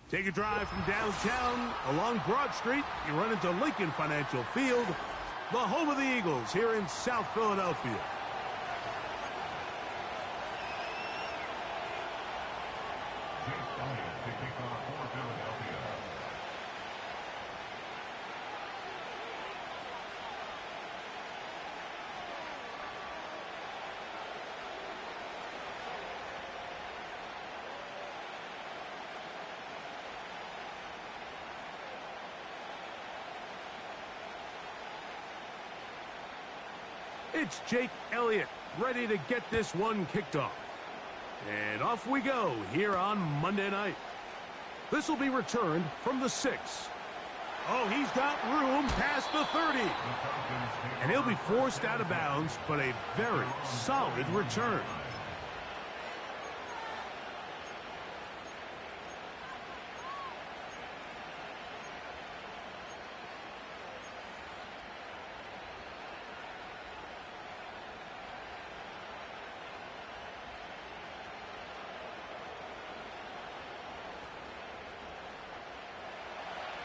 Take a drive from downtown along Broad Street. You run into Lincoln Financial Field, the home of the Eagles here in South Philadelphia. It's Jake Elliott, ready to get this one kicked off. And off we go here on Monday night. This will be returned from the 6. Oh, he's got room past the 30. And he'll be forced out of bounds, but a very solid return.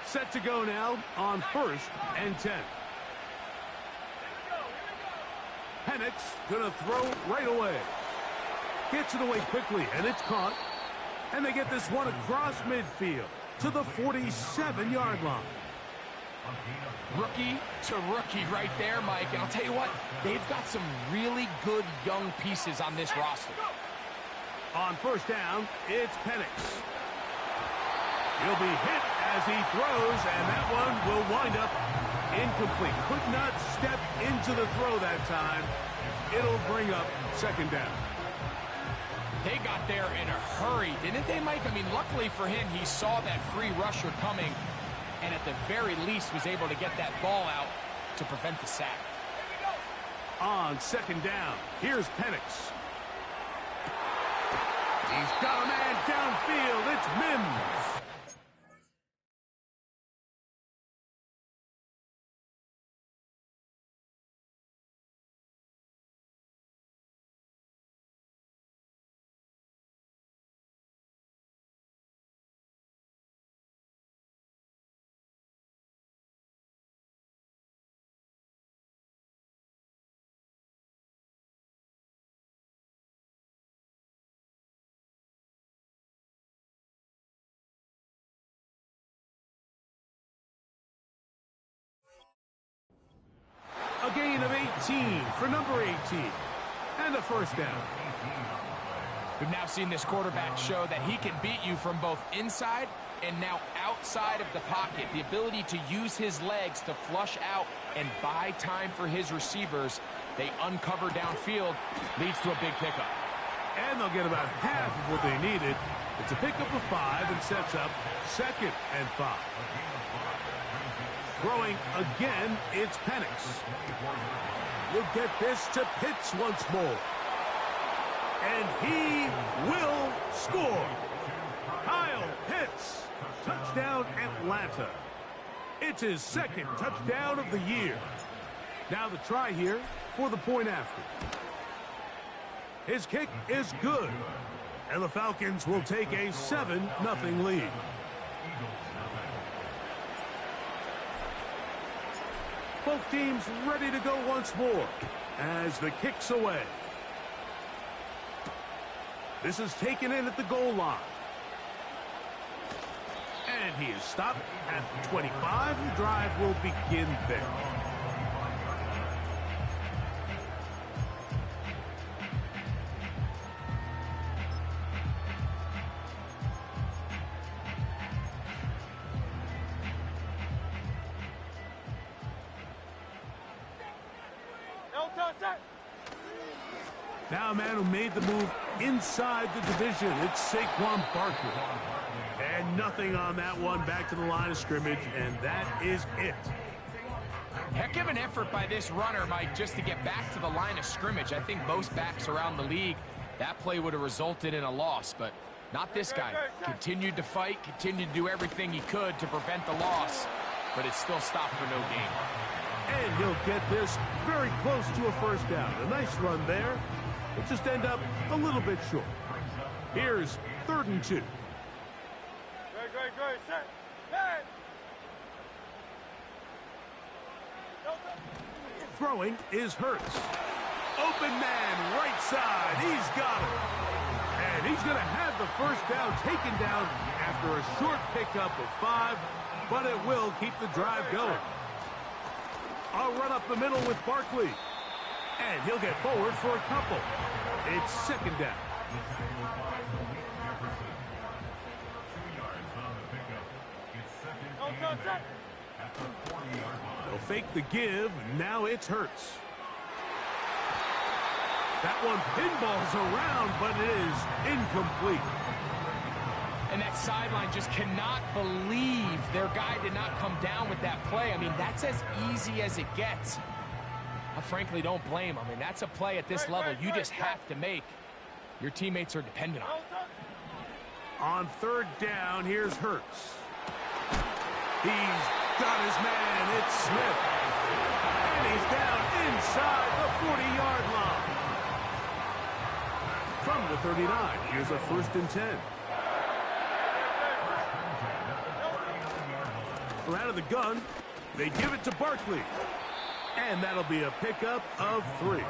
Set to go now on 1st and 10. Penix gonna throw right away. Gets it away quickly, and it's caught. And they get this one across midfield to the 47-yard line. Rookie to rookie right there, Mike. And I'll tell you what, they've got some really good young pieces on this roster. On 1st down, it's Penix. He'll be hit as he throws, and that one will wind up incomplete. Could not step into the throw that time. It'll bring up 2nd down. They got there in a hurry, didn't they, Mike? I mean, luckily for him, he saw that free rusher coming, and at the very least was able to get that ball out to prevent the sack. On 2nd down, here's Penix. He's got a man downfield. It's Mims. A gain of 18 for number 18. And a 1st down. We've now seen this quarterback show that he can beat you from both inside and now outside of the pocket. The ability to use his legs to flush out and buy time for his receivers. They uncover downfield, leads to a big pickup. And they'll get about half of what they needed. It's a pickup of 5 and sets up 2nd and 5. Throwing again, it's Penix. We'll get this to Pitts once more. And he will score. Kyle Pitts. Touchdown, Atlanta. It's his 2nd touchdown of the year. Now the try here for the point after. His kick is good. And the Falcons will take a 7-0 lead. Both teams ready to go once more as the kick's away. This is taken in at the goal line. And he is stopped at the 25. The drive will begin there. Now a man who made the move inside the division. It's Saquon Barkley. And nothing on that one. Back to the line of scrimmage, and that is it. Heck of an effort by this runner, Mike, just to get back to the line of scrimmage. I think most backs around the league, that play would have resulted in a loss, but not this guy. Continued to fight, continued to do everything he could to prevent the loss, but it still stopped for no gain. And he'll get this very close to a 1st down. A nice run there. It just end up a little bit short. Here's 3rd and 2. Throwing is Hurts. Open man, right side. He's got it. And he's going to have the first down taken down after a short pickup of 5, but it will keep the drive going. I'll run up the middle with Barkley. And he'll get forward for a couple. It's second down. They'll fake the give. Now it's Hurts. That one pinballs around, but it is incomplete. And that sideline just cannot believe their guy did not come down with that play. I mean, that's as easy as it gets. I frankly don't blame him. I mean, that's a play at this level you just have to make. Your teammates are dependent on it. On third down, here's Hurts. He's got his man. It's Smith. And he's down inside the 40-yard line. From the 39, here's a 1st and 10. From out of the gun, they give it to Barkley. And that'll be a pickup of 3.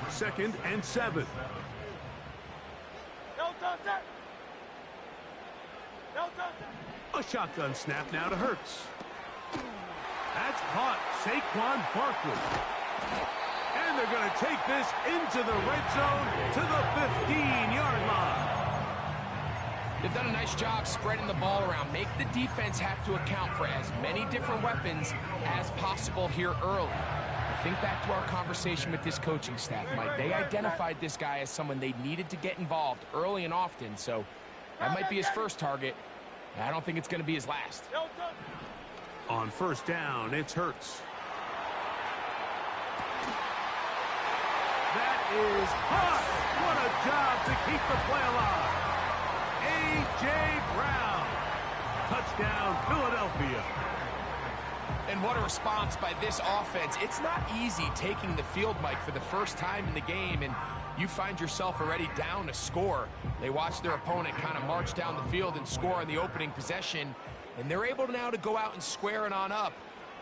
Second and 7. A shotgun snap now to Hurts. That's caught. Saquon Barkley. And they're going to take this into the red zone to the 15-yard line. They've done a nice job spreading the ball around. Make the defense have to account for as many different weapons as possible here early. Think back to our conversation with this coaching staff, Mike. They identified this guy as someone they needed to get involved early and often, so that might be his first target. I don't think it's going to be his last. On first down, it's Hurts. That is hot. What a job to keep the play alive. A.J. Brown. Touchdown, Philadelphia. And what a response by this offense. It's not easy taking the field, Mike, for the first time in the game, and you find yourself already down a score. They watch their opponent kind of march down the field and score on the opening possession, and they're able now to go out and square it on up.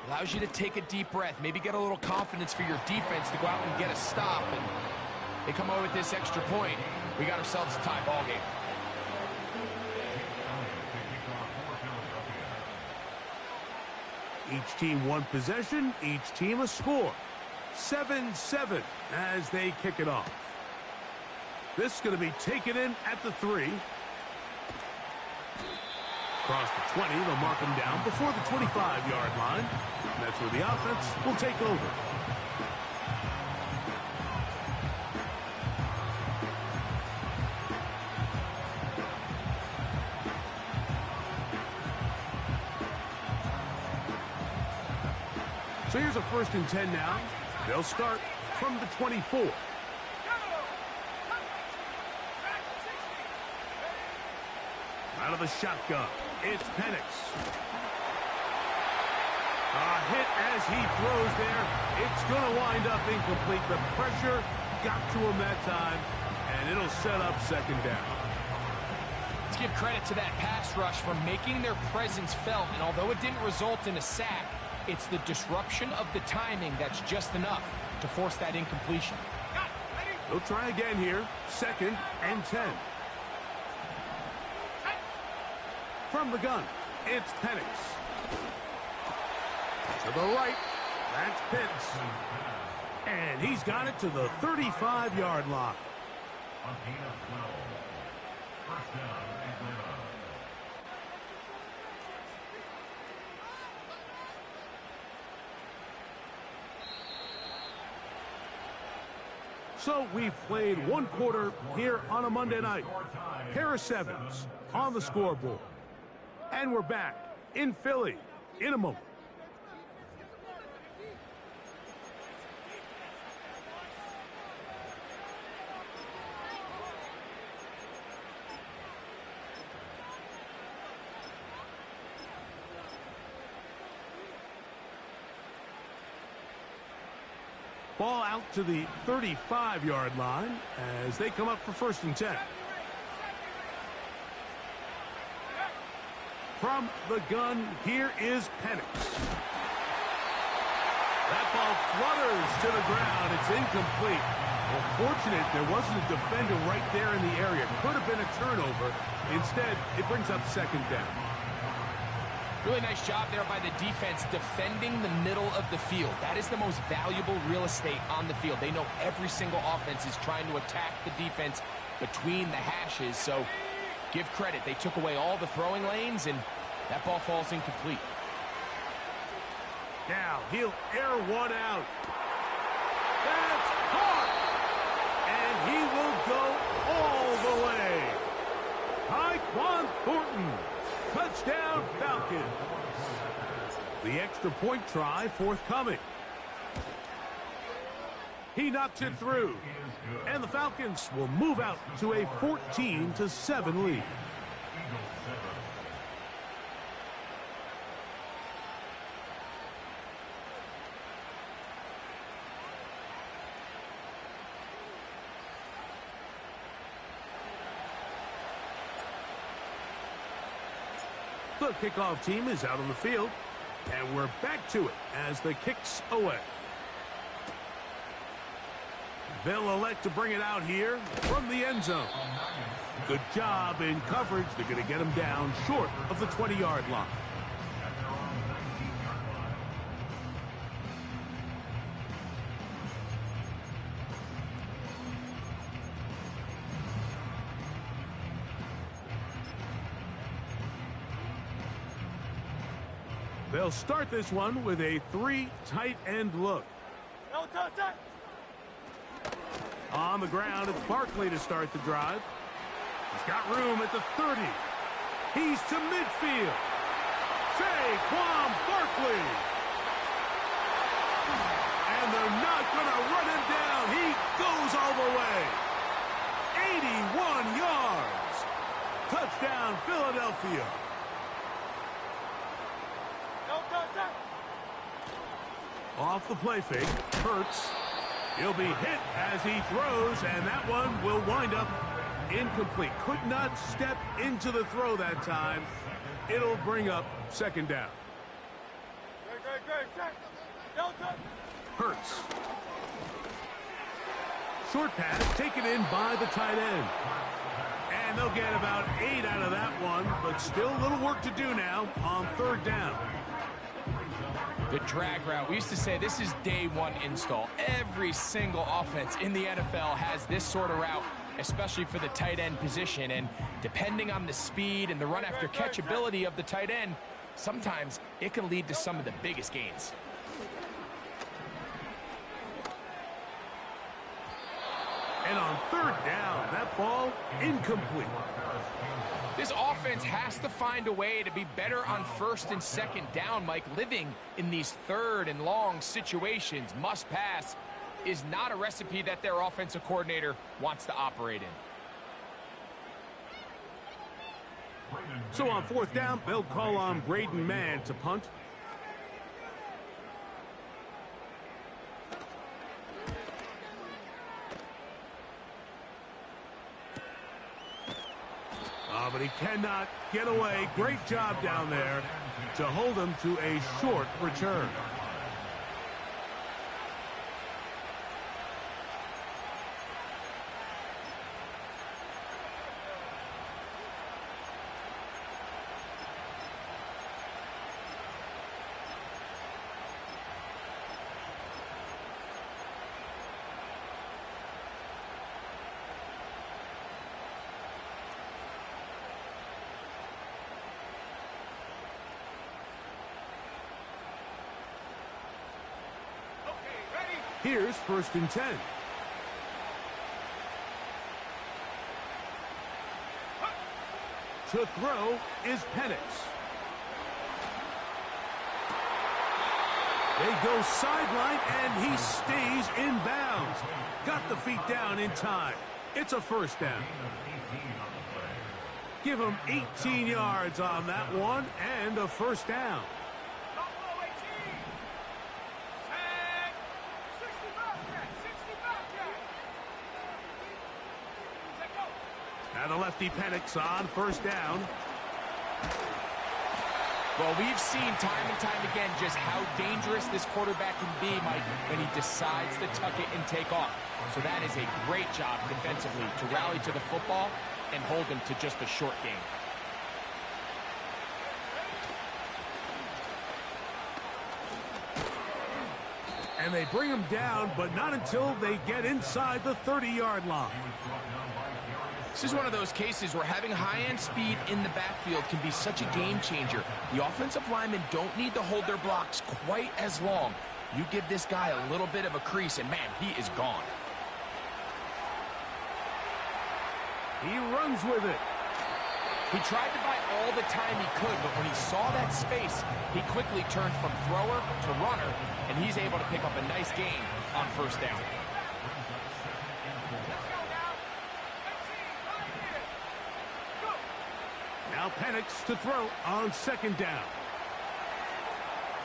Allows you to take a deep breath, maybe get a little confidence for your defense to go out and get a stop, and they come away with this extra point. We got ourselves a tie ball game. Each team one possession, each team a score. 7-7 as they kick it off. This is going to be taken in at the 3. Across the 20, they'll mark him down before the 25-yard line. That's where the offense will take over. So here's a 1st and 10 now. They'll start from the 24. Out of the shotgun, it's Penix. A hit as he throws there. It's going to wind up incomplete. The pressure got to him that time, and it'll set up second down. Let's give credit to that pass rush for making their presence felt, and although it didn't result in a sack, it's the disruption of the timing that's just enough to force that incompletion. They'll try again here. 2nd and 10. From the gun, it's Penix. To the right, that's Pitts. And he's got it to the 35-yard line. So we've played one quarter here on a Monday night. Pair of 7s on the scoreboard. And we're back in Philly in a moment. Ball out to the 35-yard line as they come up for 1st and 10. From the gun, here is Penix. That ball flutters to the ground. It's incomplete. Well, fortunate there wasn't a defender right there in the area. Could have been a turnover. Instead, it brings up 2nd down. Really nice job there by the defense defending the middle of the field. That is the most valuable real estate on the field. They know every single offense is trying to attack the defense between the hashes. So give credit. They took away all the throwing lanes, and that ball falls incomplete. Now he'll air one out. That's caught! And he will go all the way. Tyquan Thornton. Touchdown, Falcons. The extra point try forthcoming. He knocks it through. And the Falcons will move out to a 14-7 lead. The kickoff team is out on the field, and we're back to it as the kick's away. They'll elect to bring it out here from the end zone. Good job in coverage. They're going to get him down short of the 20-yard line. They'll start this one with a 3 tight end look. On the ground, it's Barkley to start the drive. He's got room at the 30. He's to midfield. Saquon Barkley. And they're not going to run him down. He goes all the way. 81 yards. Touchdown, Philadelphia. Off the play fake, Hurts. He'll be hit as he throws, and that one will wind up incomplete. Could not step into the throw that time. It'll bring up 2nd down. Hurts. Short pass taken in by the tight end. And they'll get about 8 out of that one, but still a little work to do now on 3rd down. The drag route. We used to say this is day one install. Every single offense in the NFL has this sort of route, especially for the tight end position. And depending on the speed and the run after catch ability of the tight end, sometimes it can lead to some of the biggest gains. And on 3rd down, that ball incomplete. This offense has to find a way to be better on 1st and 2nd down, Mike. Living in these 3rd and long situations, must pass, is not a recipe that their offensive coordinator wants to operate in. So on 4th down, they'll call on Braden Mann to punt. But he cannot get away. Great job down there to hold him to a short return. Here's 1st and 10. To throw is Penix. They go sideline, and he stays in bounds. Got the feet down in time. It's a 1st down. Give him 18 yards on that one, and a 1st down. the lefty Penix on first down. Well, we've seen time and time again just how dangerous this quarterback can be, Mike, when he decides to tuck it and take off. So that is a great job defensively to rally to the football and hold him to just a short game. And they bring him down, but not until they get inside the 30-yard line. This is one of those cases where having high-end speed in the backfield can be such a game changer. The offensive linemen don't need to hold their blocks quite as long. You give this guy a little bit of a crease, and man, he is gone. He runs with it. He tried to buy all the time he could, but when he saw that space, he quickly turned from thrower to runner, and he's able to pick up a nice gain on first down. Now Penix to throw on second down.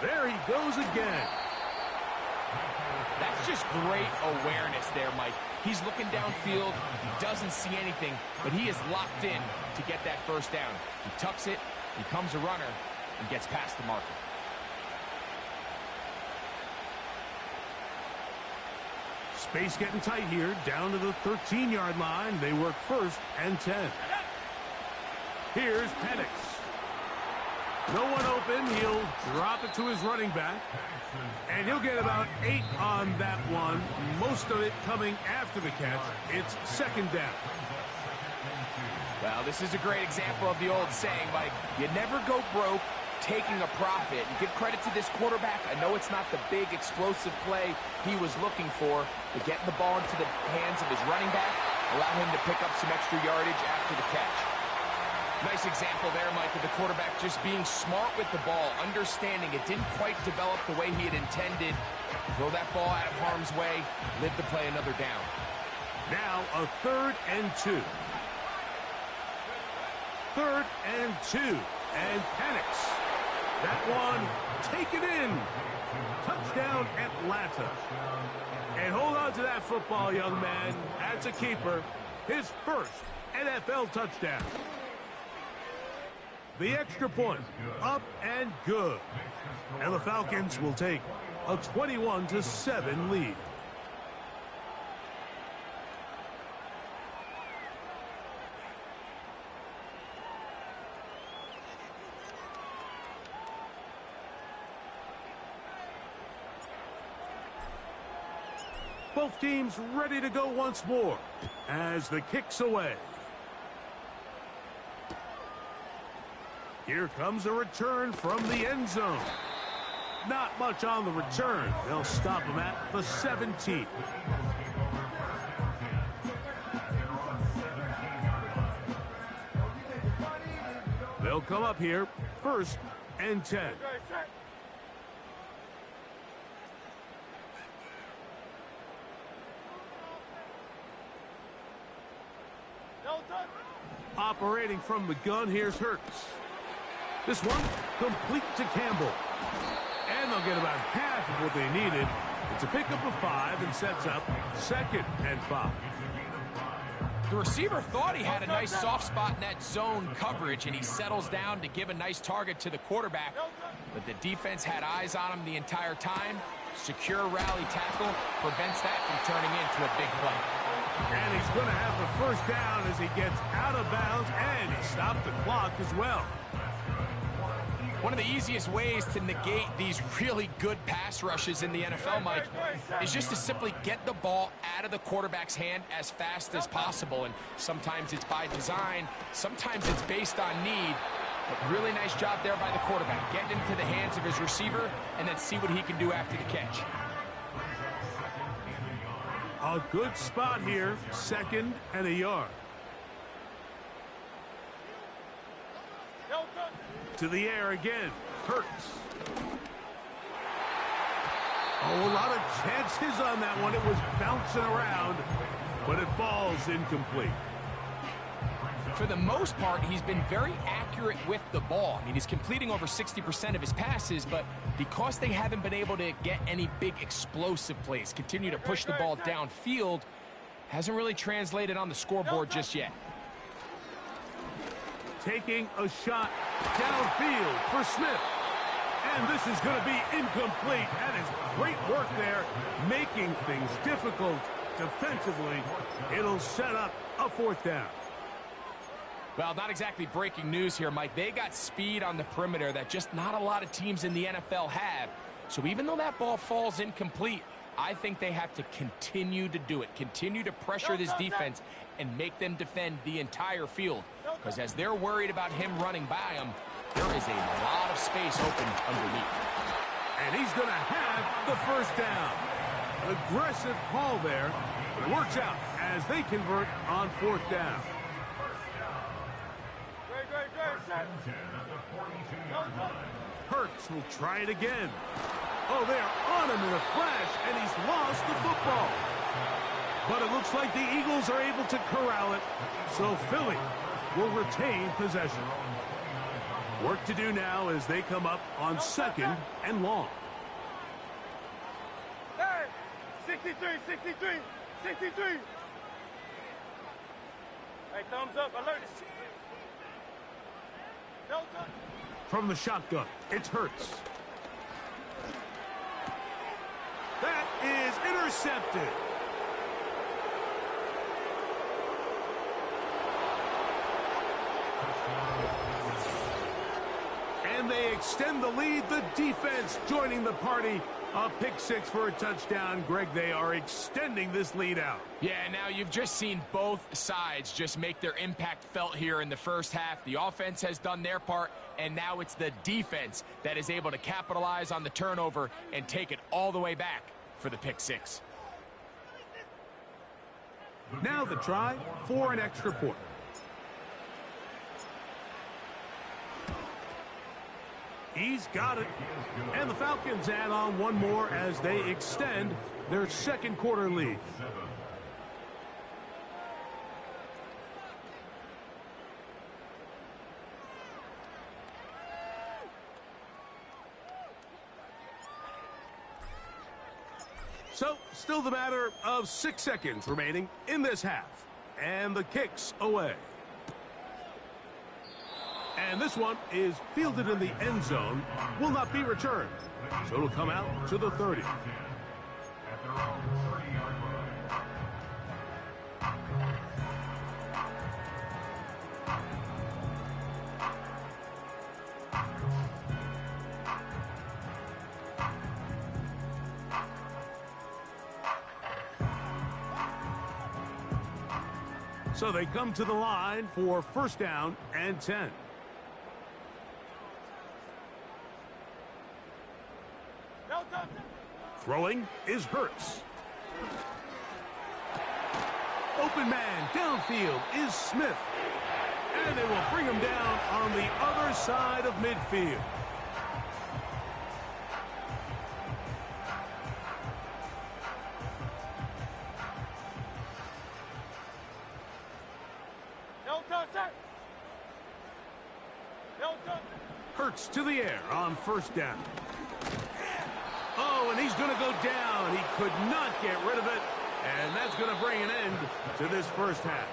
There he goes again. That's just great awareness there, Mike. He's looking downfield. He doesn't see anything, but he is locked in to get that first down. He tucks it, becomes a runner, and gets past the marker. Space getting tight here, down to the 13-yard line. They work first and 10. Here's Penix. No one open. He'll drop it to his running back. And he'll get about 8 on that one. Most of it coming after the catch. It's second down. Well, this is a great example of the old saying, Mike, you never go broke taking a profit. And give credit to this quarterback. I know it's not the big explosive play he was looking for, but getting the ball into the hands of his running back, allow him to pick up some extra yardage after the catch. Nice example there, Mike, of the quarterback just being smart with the ball, understanding it didn't quite develop the way he had intended. Throw that ball out of harm's way, live to play another down. Now a 3rd and 2. 3rd and 2. And Penix. That one taken in. Touchdown, Atlanta. And hold on to that football, young man. That's a keeper. His first NFL touchdown. The extra point, up and good. And the Falcons will take a 21-7 lead. Both teams ready to go once more as the kick's away. Here comes a return from the end zone. Not much on the return. They'll stop him at the 17. They'll come up here, 1st and 10. Operating from the gun, here's Hurts. This one, complete to Campbell. And they'll get about half of what they needed. It's a pickup of 5 and sets up 2nd and 5. The receiver thought he had a nice soft spot in that zone coverage, and he settles down to give a nice target to the quarterback. But the defense had eyes on him the entire time. Secure rally tackle prevents that from turning into a big play. And he's going to have the first down as he gets out of bounds, and he stopped the clock as well. One of the easiest ways to negate these really good pass rushes in the NFL, Mike, is just to simply get the ball out of the quarterback's hand as fast as possible. And sometimes it's by design, sometimes it's based on need. But really nice job there by the quarterback, getting into the hands of his receiver and then see what he can do after the catch. A good spot here, 2nd and a yard. To the air again, Hurts. Oh, a lot of chances on that one. It was bouncing around, but it falls incomplete. For the most part, he's been very accurate with the ball. I mean, he's completing over 60% of his passes, but because they haven't been able to get any big explosive plays, continue to push the ball downfield, hasn't really translated on the scoreboard just yet. taking a shot downfield for Smith. And this is going to be incomplete. That is great work there, making things difficult defensively. It'll set up a fourth down. Well, not exactly breaking news here, Mike. They got speed on the perimeter that just not a lot of teams in the NFL have. So even though that ball falls incomplete, I think they have to continue to do it, continue to pressure this defense and make them defend the entire field. Because as they're worried about him running by them, there is a lot of space open underneath. And he's going to have the first down. Aggressive call there, but it works out as they convert on fourth down. Hurts will try it again. Oh, they're on him in a flash, and he's lost the football. But it looks like the Eagles are able to corral it, so Philly will retain possession. Work to do now as they come up on second and long. Hey, 63, 63, 63. Hey, thumbs up, alert. From the shotgun, it's Hurts. That is intercepted. And they extend the lead. The defense joining the party. A pick six for a touchdown. Greg, they are extending this lead out. Yeah, now you've just seen both sides just make their impact felt here in the first half. The offense has done their part, and now it's the defense that is able to capitalize on the turnover and take it all the way back for the pick six. Now the try for an extra point. He's got it. And the Falcons add on one more as they extend their second quarter lead. So, still the matter of 6 seconds remaining in this half. And the kick's away. And this one is fielded in the end zone, will not be returned. So it'll come out to the 30. So they come to the line for first down and 10. Throwing is Hurts. Open man downfield is Smith. And they will bring him down on the other side of midfield. Hurts to the air on first down. Oh, and he's going to go down. He could not get rid of it. And that's going to bring an end to this first half.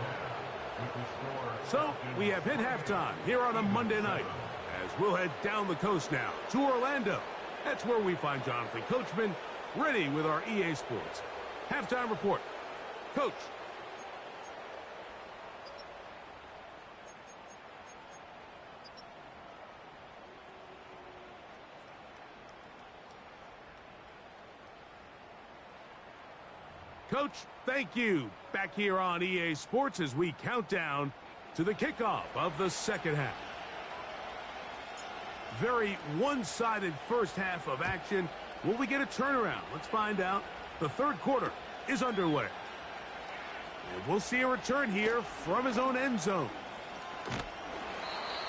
So we have hit halftime here on a Monday night as we'll head down the coast now to Orlando. That's where we find Jonathan Coachman ready with our EA Sports halftime report. Coach. Coach, thank you. Back here on EA Sports as we count down to the kickoff of the second half. Very one-sided first half of action. Will we get a turnaround? Let's find out. The third quarter is underway. And we'll see a return here from his own end zone.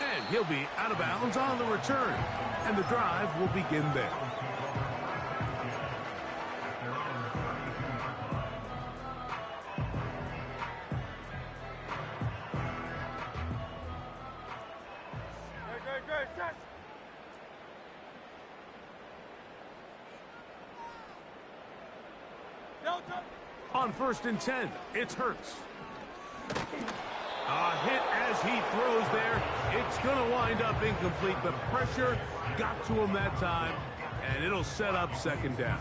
And he'll be out of bounds on the return. And the drive will begin there. On first and 10, it's Hurts. A hit as he throws there. It's going to wind up incomplete. The pressure got to him that time, and it'll set up second down.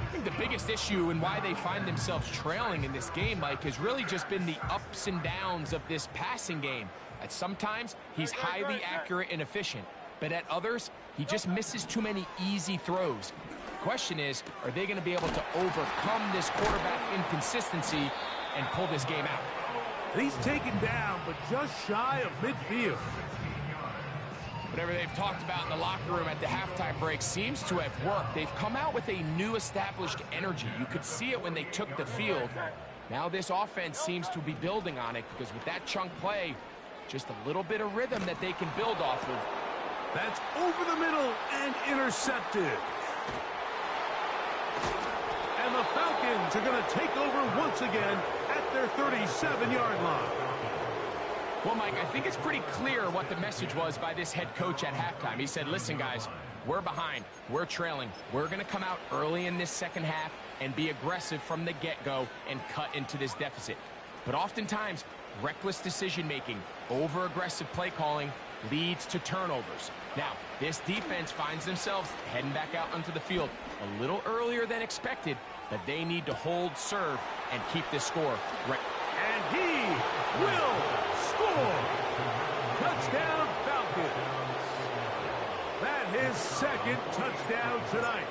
I think the biggest issue and why they find themselves trailing in this game, Mike, has really just been the ups and downs of this passing game. At sometimes, he's highly accurate and efficient, but at others, he just misses too many easy throws. The question is, are they going to be able to overcome this quarterback inconsistency and pull this game out? He's taken down, but just shy of midfield. Whatever they've talked about in the locker room at the halftime break seems to have worked. They've come out with a new established energy. You could see it when they took the field. Now this offense seems to be building on it because with that chunk play, just a little bit of rhythm that they can build off of. That's over the middle and intercepted. And the Falcons are going to take over once again at their 37-yard line. Well, Mike, I think it's pretty clear what the message was by this head coach at halftime. He said, listen, guys, we're behind. We're trailing. We're going to come out early in this second half and be aggressive from the get-go and cut into this deficit. But oftentimes, reckless decision-making, over-aggressive play calling leads to turnovers. Now, this defense finds themselves heading back out onto the field a little earlier than expected, but they need to hold serve and keep this score right. And he will score. Touchdown, Falcons. That his second touchdown tonight.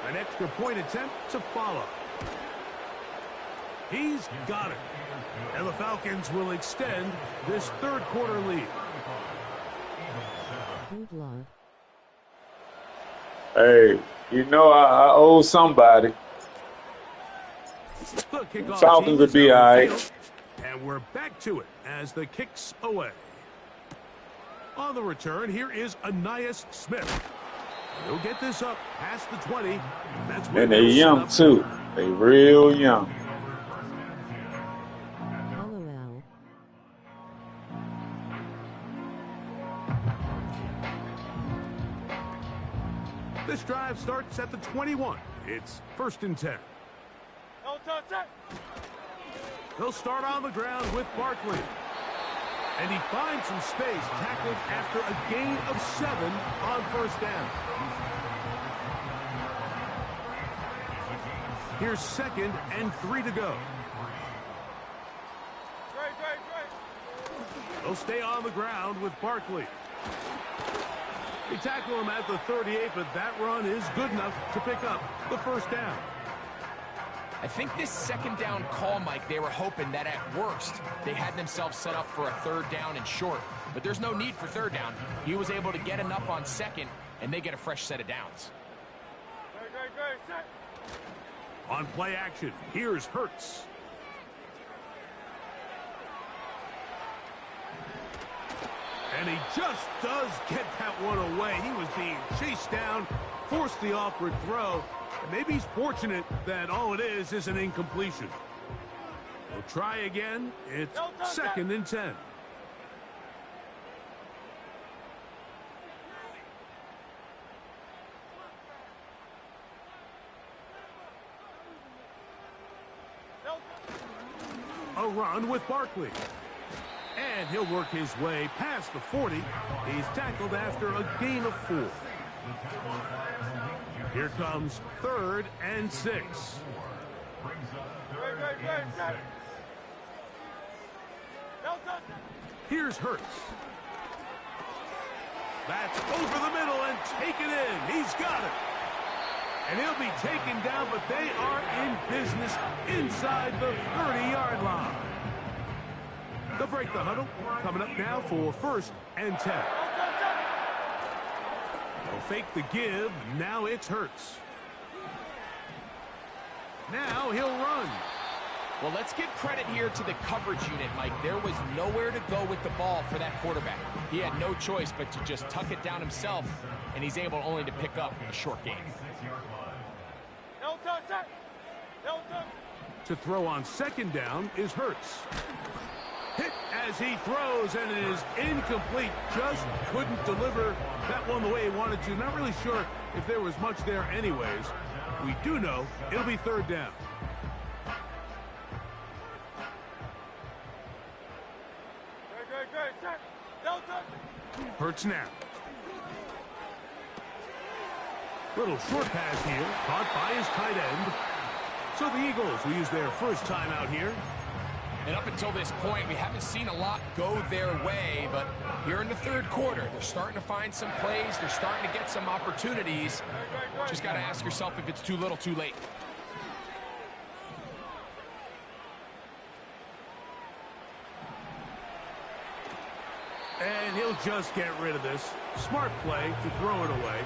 An extra point attempt to follow. He's got it. And the Falcons will extend this third quarter lead. Hey, you know I owe somebody. Falcons will be all right. And we're back to it as the kick's away. On the return, here is Anais Smith. He'll get this up past the 20. And that's where they're young, too. They real young. This drive starts at the 21. It's 1st and 10. No touch. He'll start on the ground with Barkley. And he finds some space, tackled after a gain of 7 on 1st down. Here's 2nd and 3 to go. He'll stay on the ground with Barkley. They tackle him at the 38, but that run is good enough to pick up the 1st down. I think this 2nd down call, Mike, they were hoping that at worst they had themselves set up for a 3rd down and short. But there's no need for 3rd down. He was able to get enough on 2nd, and they get a fresh set of downs. On play action, here's Hurts. And he just does get that one away. He was being chased down, forced the awkward throw. And maybe he's fortunate that all it is an incompletion. He'll try again. It's 2nd and 10. A run with Barkley. And he'll work his way past the 40. He's tackled after a gain of 4. Here comes 3rd and 6. Here's Hurts. That's over the middle and taken in. He's got it. And he'll be taken down, but they are in business inside the 30-yard line. They'll break the huddle. Coming up now for 1st and 10. They'll fake the give. Now it's Hurts. Now he'll run. Well, let's give credit here to the coverage unit, Mike. There was nowhere to go with the ball for that quarterback. He had no choice but to just tuck it down himself, and he's able only to pick up a short gain. To throw on 2nd down is Hurts. Hit as he throws, and it is incomplete. Just couldn't deliver that one the way he wanted to. Not really sure if there was much there anyways. We do know it'll be 3rd down. Hurts now. Little short pass here, caught by his tight end. So the Eagles will use their first time out here. And up until this point, we haven't seen a lot go their way, but here in the third quarter, they're starting to find some plays. They're starting to get some opportunities. Just got to ask yourself if it's too little, too late. And he'll just get rid of this. Smart play to throw it away,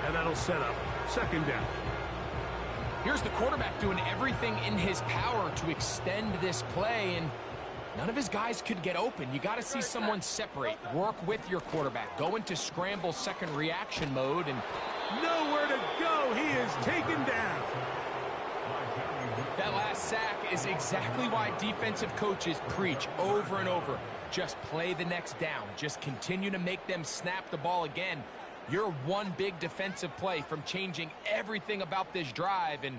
and that'll set up second down. Here's the quarterback doing everything in his power to extend this play, and none of his guys could get open. You got to see someone separate, work with your quarterback, go into scramble second reaction mode, and nowhere to go. He is taken down. That last sack is exactly why defensive coaches preach over and over. Just play the next down. Just continue to make them snap the ball again. You're one big defensive play from changing everything about this drive, and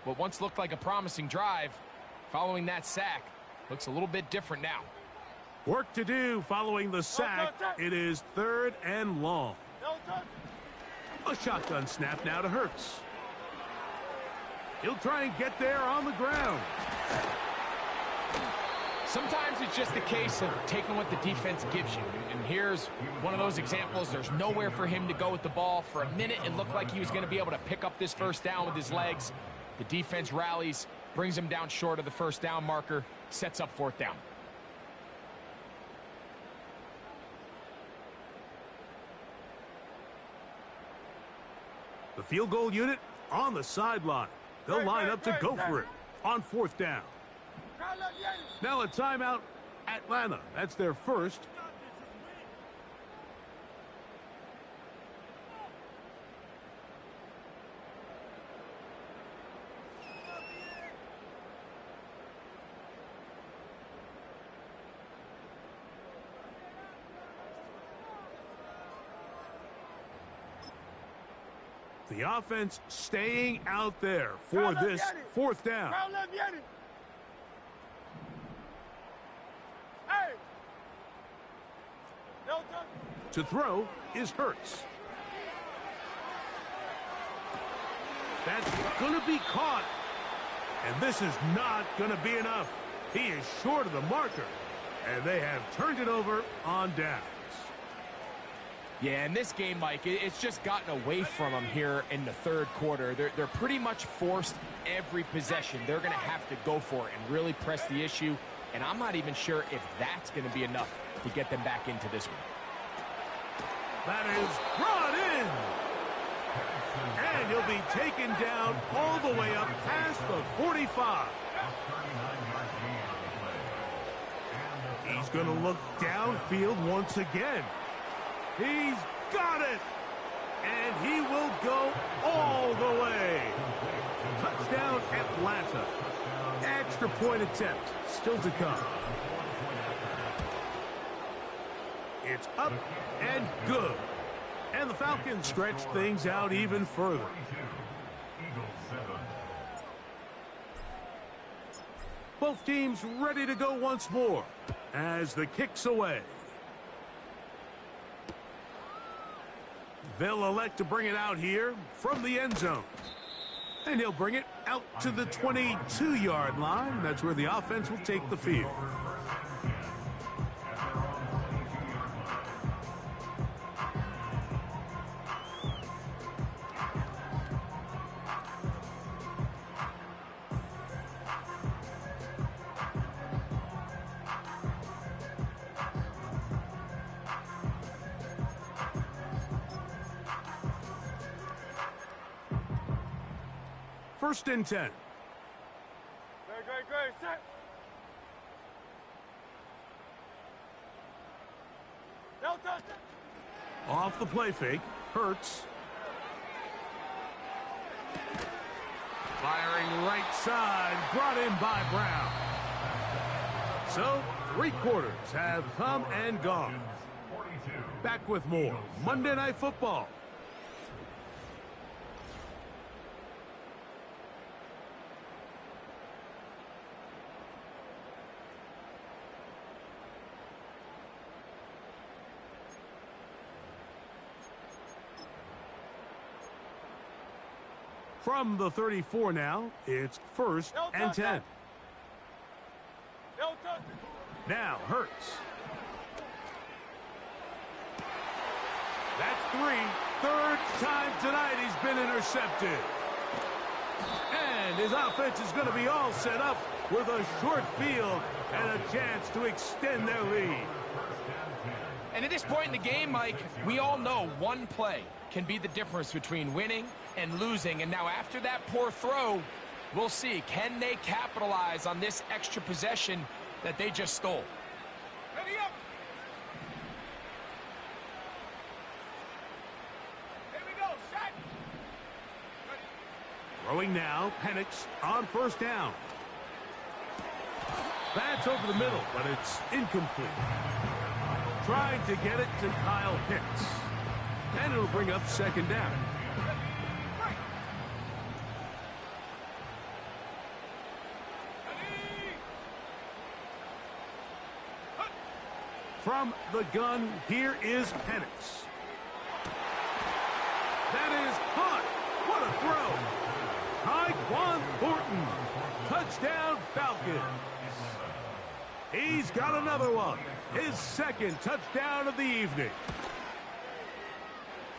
what once looked like a promising drive, following that sack, looks a little bit different now. Work to do following the sack. It is third and long. A shotgun snap now to Hurts. He'll try and get there on the ground. Sometimes it's just a case of taking what the defense gives you. And here's one of those examples. There's nowhere for him to go with the ball. For a minute, it looked like he was going to be able to pick up this first down with his legs. The defense rallies, brings him down short of the first down marker, sets up fourth down. The field goal unit on the sideline. They'll line up to go for it on fourth down. Now a timeout, Atlanta. That's their first. The offense staying out there for this fourth down. To throw is Hurts. That's going to be caught. And this is not going to be enough. He is short of the marker. And they have turned it over on downs. Yeah, in this game, Mike, it's just gotten away from them here in the third quarter. They're pretty much forced every possession. They're going to have to go for it and really press the issue. And I'm not even sure if that's going to be enough to get them back into this one. That is brought in. And he'll be taken down all the way up past the 45. He's going to look downfield once again. He's got it. And he will go all the way. Touchdown, Atlanta. Extra point attempt still to come. It's up and good. And the Falcons stretch things out even further. Both teams ready to go once more as the kick's away. They'll elect to bring it out here from the end zone. And he'll bring it out to the 22-yard line. That's where the offense will take the field. First and 10. Great, set. Off the play fake, Hurts. Firing right side, brought in by Brown. So, 3 quarters have come and gone. Back with more Monday Night Football. From the 34 now, it's 1st and 10. Now Hurts. That's 3. Third time tonight he's been intercepted. And his offense is going to be all set up with a short field and a chance to extend their lead. And at this point in the game, Mike, we all know one play can be the difference between winning and losing. And now after that poor throw, we'll see, can they capitalize on this extra possession that they just stole? Ready up. Here we go, set. Throwing now, Penix on 1st down. That's over the middle, but it's incomplete. Trying to get it to Kyle Pitts. And it'll bring up 2nd down. From the gun, here is Penix. That is caught. What a throw. Tyquan Thornton. Touchdown Falcons. He's got another one. His 2nd touchdown of the evening.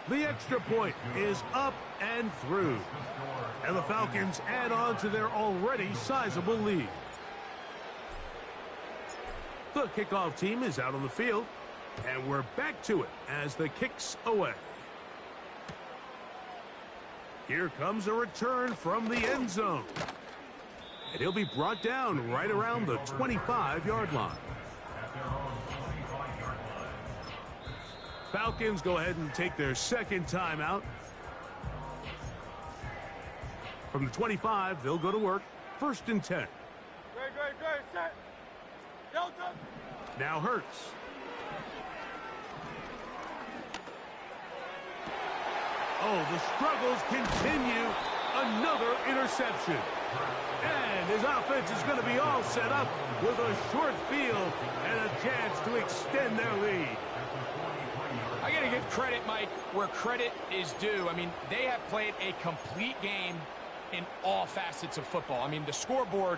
The extra point is up and through. And the Falcons add on to their already sizable lead. The kickoff team is out on the field, and we're back to it as the kick's away. Here comes a return from the end zone. And he'll be brought down right around the 25-yard line. Falcons go ahead and take their 2nd timeout. From the 25, they'll go to work. 1st and 10. Great, set. Delta. Now Hurts. Oh, the struggles continue. Another interception. And his offense is going to be all set up with a short field and a chance to extend their lead. I got to give credit, Mike, where credit is due. I mean, they have played a complete game in all facets of football. I mean, the scoreboard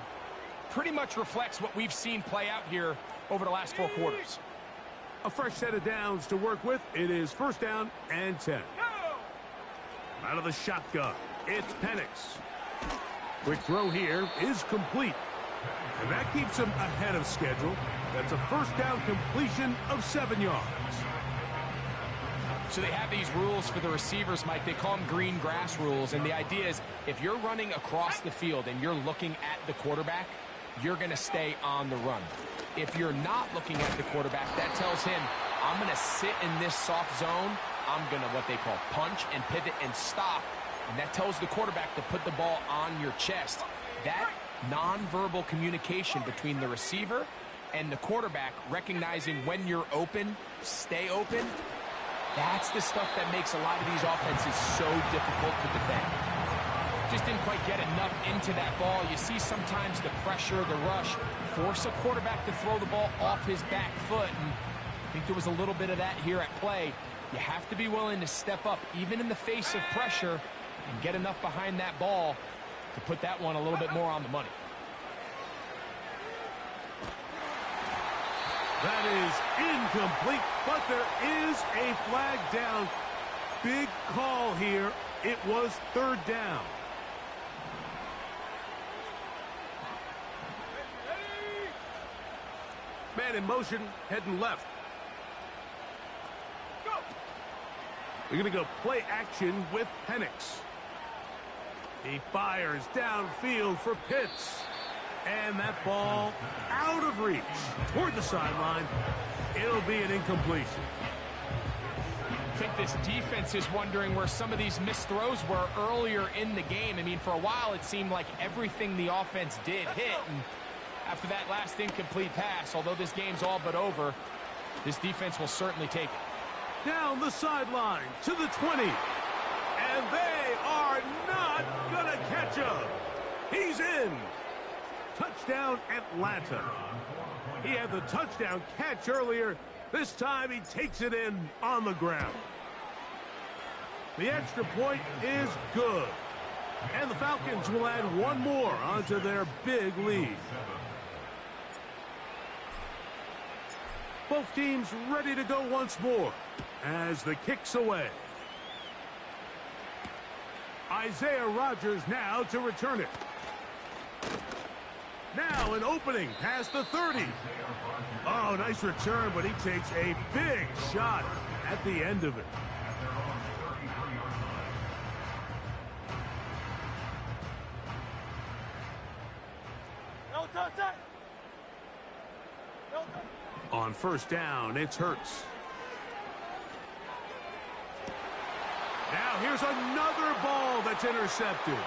pretty much reflects what we've seen play out here over the last 4 quarters. A fresh set of downs to work with. It is 1st down and 10. Out of the shotgun, it's Penix. Quick throw here is complete. And that keeps him ahead of schedule. That's a 1st down completion of 7 yards. So they have these rules for the receivers, Mike. They call them green grass rules. And the idea is if you're running across the field and you're looking at the quarterback, you're going to stay on the run. If you're not looking at the quarterback, that tells him, I'm going to sit in this soft zone. I'm going to what they call punch and pivot and stop. And that tells the quarterback to put the ball on your chest. That nonverbal communication between the receiver and the quarterback, recognizing when you're open, stay open, that's the stuff that makes a lot of these offenses so difficult to defend. Just didn't quite get enough into that ball. You see sometimes the pressure, the rush, force a quarterback to throw the ball off his back foot. And I think there was a little bit of that here at play. You have to be willing to step up, even in the face of pressure, and get enough behind that ball to put that one a little bit more on the money. That is incomplete, but there is a flag down. Big call here. It was 3rd down. Man in motion, heading left. We're going to go play action with Penix. He fires downfield for Pitts. And that ball out of reach toward the sideline. It'll be an incompletion. I think this defense is wondering where some of these missed throws were earlier in the game. I mean, for a while it seemed like everything the offense did hit. And after that last incomplete pass, although this game's all but over, this defense will certainly take it. Down the sideline to the 20. And they are not going to catch him. He's in. Touchdown, Atlanta. He had the touchdown catch earlier. This time he takes it in on the ground. The extra point is good. And the Falcons will add one more onto their big lead. Both teams ready to go once more as the kick's away. Isaiah Rodgers now to return it. Now an opening past the 30. Oh, nice return, but he takes a big shot at the end of it. On first down, it's Hurts. Now here's another ball that's intercepted.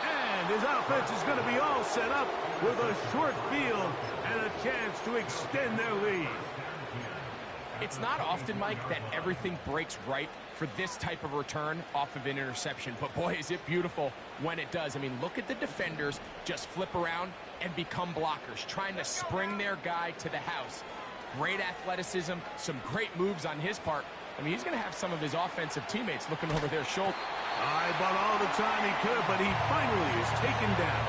And his offense is going to be all set up with a short field and a chance to extend their lead. It's not often, Mike, that everything breaks right for this type of return off of an interception. But boy, is it beautiful when it does. I mean, look at the defenders just flip around and become blockers, trying to spring their guy to the house. Great athleticism, some great moves on his part. I mean, he's going to have some of his offensive teammates looking over their shoulder. I bought all the time he could, but he finally is taken down.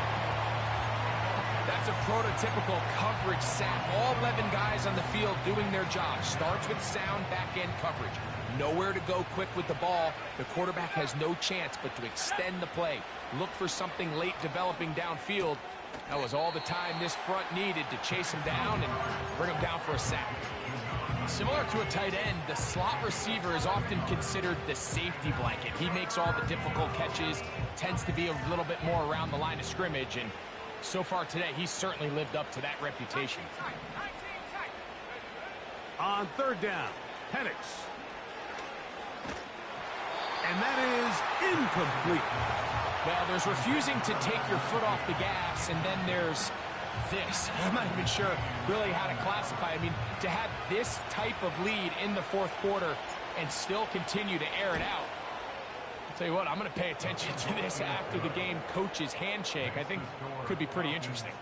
That's a prototypical coverage sack. All 11 guys on the field doing their job. Starts with sound back-end coverage. Nowhere to go quick with the ball. The quarterback has no chance but to extend the play. Look for something late developing downfield. That was all the time this front needed to chase him down and bring him down for a sack. Similar to a tight end, the slot receiver is often considered the safety blanket. He makes all the difficult catches, tends to be a little bit more around the line of scrimmage, and so far today, he's certainly lived up to that reputation. On third down, Penix. And that is incomplete. Well, there's refusing to take your foot off the gas, and then there's this. I'm not even sure really how to classify. I mean, to have this type of lead in the fourth quarter and still continue to air it out. I'll tell you what, I'm going to pay attention to this after the game coach's handshake. I think could be pretty interesting.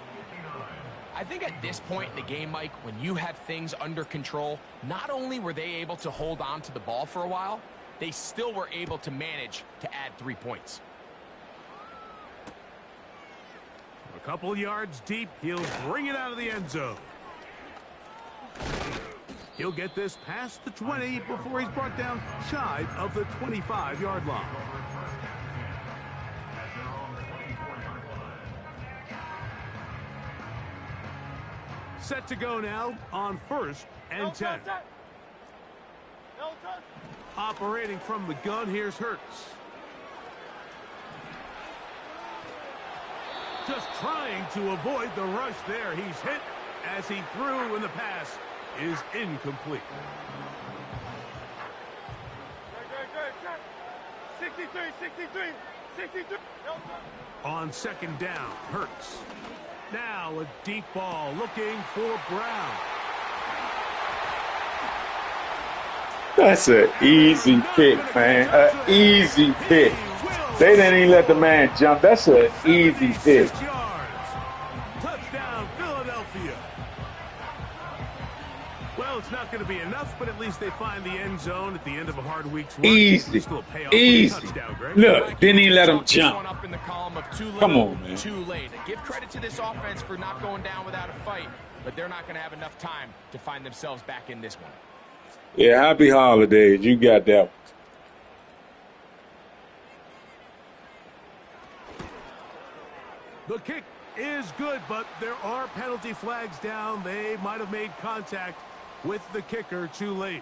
I think at this point in the game, Mike, when you have things under control, not only were they able to hold on to the ball for a while, they still were able to manage to add 3 points. A couple yards deep, he'll bring it out of the end zone. He'll get this past the 20 before he's brought down shy of the 25-yard line. Set to go now on first and 10. Operating from the gun, here's Hurts. Just trying to avoid the rush there. He's hit as he threw, and the pass is incomplete. 63. On second down, Hurts. Now a deep ball looking for Brown. That's an easy pick, man. An easy pick. They didn't even let the man jump. That's an easy pick. 6 yards. Touchdown, Philadelphia. Well, it's not going to be enough, but at least they find the end zone at the end of a hard week's work. Easy. Easy. Look, didn't even let him jump. Come on, man. Too late. Give credit to this offense for not going down without a fight, but they're not going to have enough time to find themselves back in this one. Yeah, happy holidays. You got that one. The kick is good, but there are penalty flags down. They might have made contact with the kicker too late.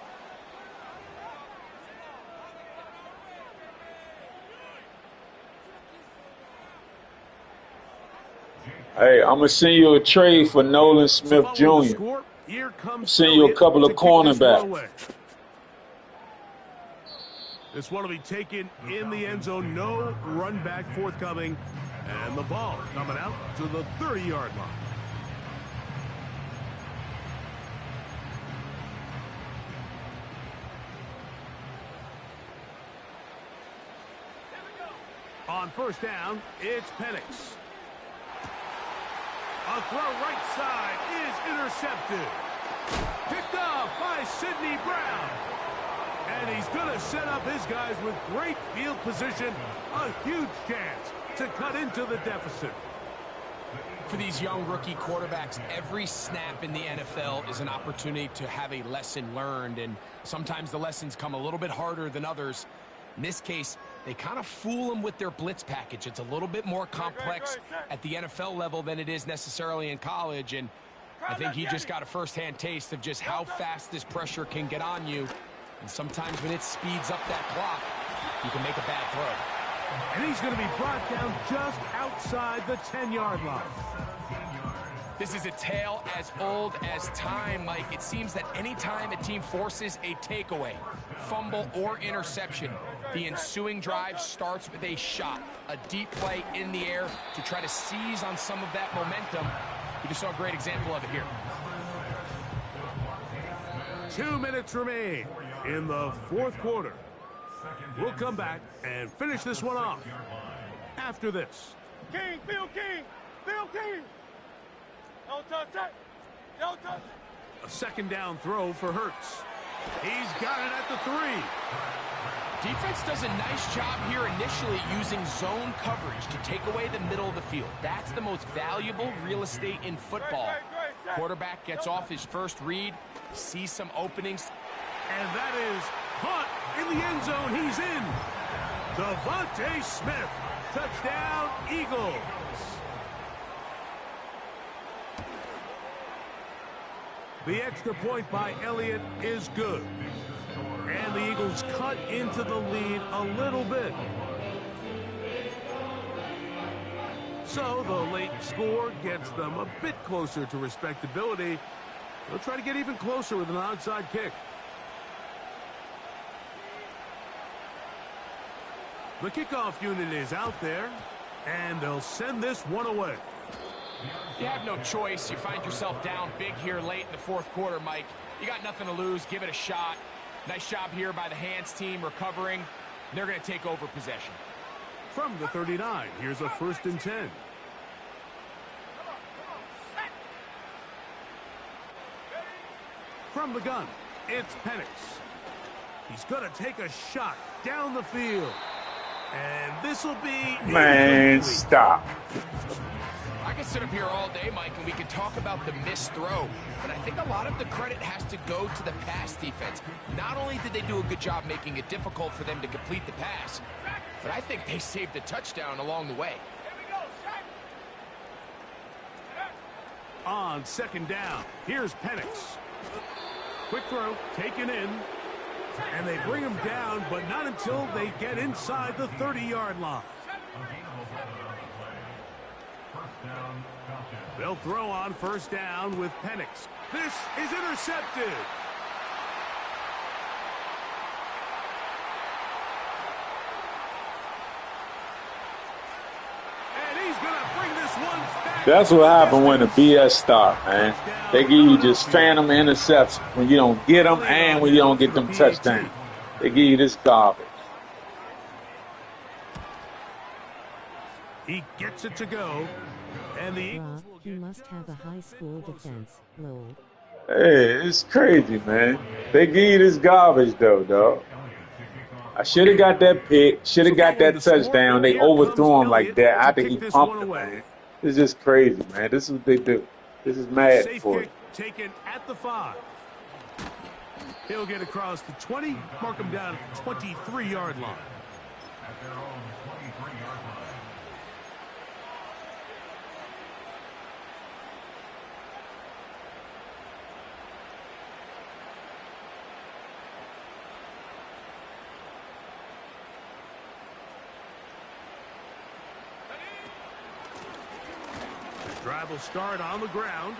Hey, I'm going to send you a trade for Nolan Smith Jr. Send you a couple of cornerbacks. This one will be taken in the end zone. No run back forthcoming. And the ball coming out to the 30-yard line. On first down, it's Penix. A throw right side is intercepted. Picked off by Sidney Brown. And he's going to set up his guys with great field position. A huge chance to cut into the deficit. For these young rookie quarterbacks, every snap in the NFL is an opportunity to have a lesson learned, and sometimes the lessons come a little bit harder than others. In this case, they kind of fool them with their blitz package. It's a little bit more complex at the NFL level than it is necessarily in college, and I think he just got a first-hand taste of just how fast this pressure can get on you, and sometimes when it speeds up that clock, you can make a bad throw. And he's going to be brought down just outside the 10-yard line. This is a tale as old as time, Mike. It seems that anytime a team forces a takeaway, fumble, or interception, the ensuing drive starts with a shot, a deep play in the air to try to seize on some of that momentum. We just saw a great example of it here. 2 minutes remain in the fourth quarter. We'll come back and finish this one off after this. King, Bill King, Bill King. No touch that. No touch. A second down throw for Hurts. He's got it at the 3. Defense does a nice job here initially using zone coverage to take away the middle of the field. That's the most valuable real estate in football. Quarterback gets off his first read, sees some openings. And that is caught in the end zone. He's in. Devontae Smith. Touchdown, Eagles. The extra point by Elliott is good. And the Eagles cut into the lead a little bit. So the late score gets them a bit closer to respectability. They'll try to get even closer with an onside kick. The kickoff unit is out there, and they'll send this one away. You have no choice. You find yourself down big here late in the fourth quarter, Mike. You got nothing to lose. Give it a shot. Nice job here by the hands team recovering. They're going to take over possession. From the 39, here's a 1st and 10. From the gun, it's Penix. He's going to take a shot down the field. And this will be... Man, stop. I can sit up here all day, Mike, and we can talk about the missed throw, but I think a lot of the credit has to go to the pass defense. Not only did they do a good job making it difficult for them to complete the pass, but I think they saved a touchdown along the way. On second down, here's Penix. Quick throw, taken in. And they bring him down, but not until they get inside the 30-yard line. They'll throw on 1st down with Penix. This is intercepted. And he's going to bring this one back. That's what happened when the BS start, man. They give you just phantom intercepts when you don't get them and when you don't get them touchdowns. They give you this garbage. He gets it to go. And the Eagles will he must have a high school defense. Lol. Hey, it's crazy, man. They give you this garbage, though, dog. I should have got that pick. Should have got that touchdown. They overthrew him like that after he pumped him, man. It's just crazy, man. This is what they do. This is mad for you. Taken at the 5. He'll get across the 20, mark him down at the 23-yard line. Drive will start on the ground.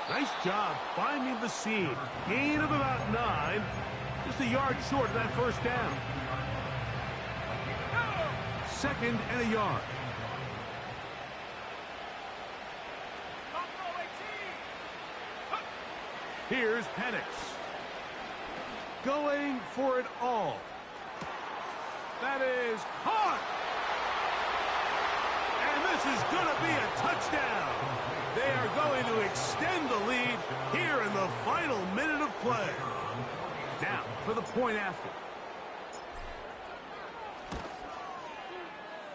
Nice job finding the seam. Gain of about 9. Just a yard short of that 1st down. 2nd and a yard. Here's Penix. Going for it all. That is caught. And this is going to be a touchdown. They are going to extend the lead here in the final minute of play. Now for the point after.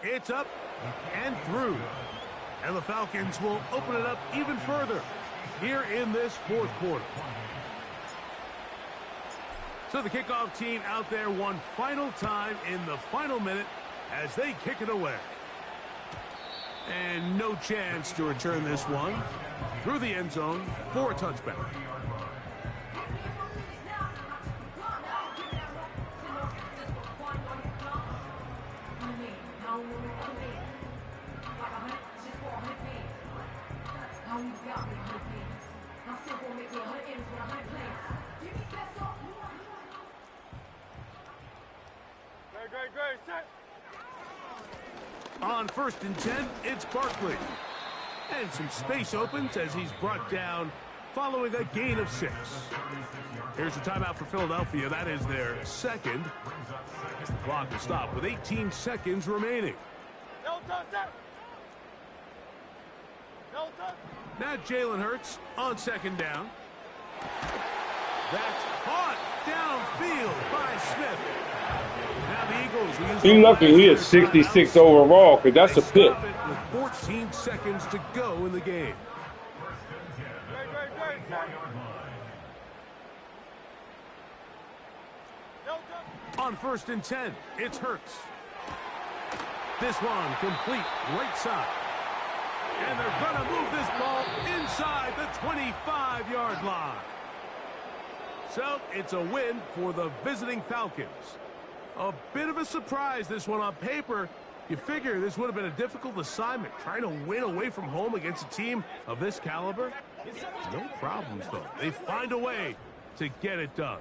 It's up and through. And the Falcons will open it up even further here in this fourth quarter. So the kickoff team out there one final time in the final minute as they kick it away. And no chance to return this one through the end zone for a touchback. Great, set. On 1st and 10, it's Barkley. And some space opens as he's brought down following a gain of 6. Here's a timeout for Philadelphia. That is their second. As the clock will stop with 18 seconds remaining. No touch, set. No touch. Now Jalen Hurts on 2nd down. That's caught downfield by Smith. Now the Eagles will use He lucky he is 66 overall, because that's a pick. With 14 seconds to go in the game. Great, set. No touch. On 1st and 10, it's Hurts. This one complete right side. And they're going to move this ball inside the 25-yard line. So it's a win for the visiting Falcons. A bit of a surprise, this one on paper. You figure this would have been a difficult assignment, trying to win away from home against a team of this caliber. No problems, though. They find a way to get it done.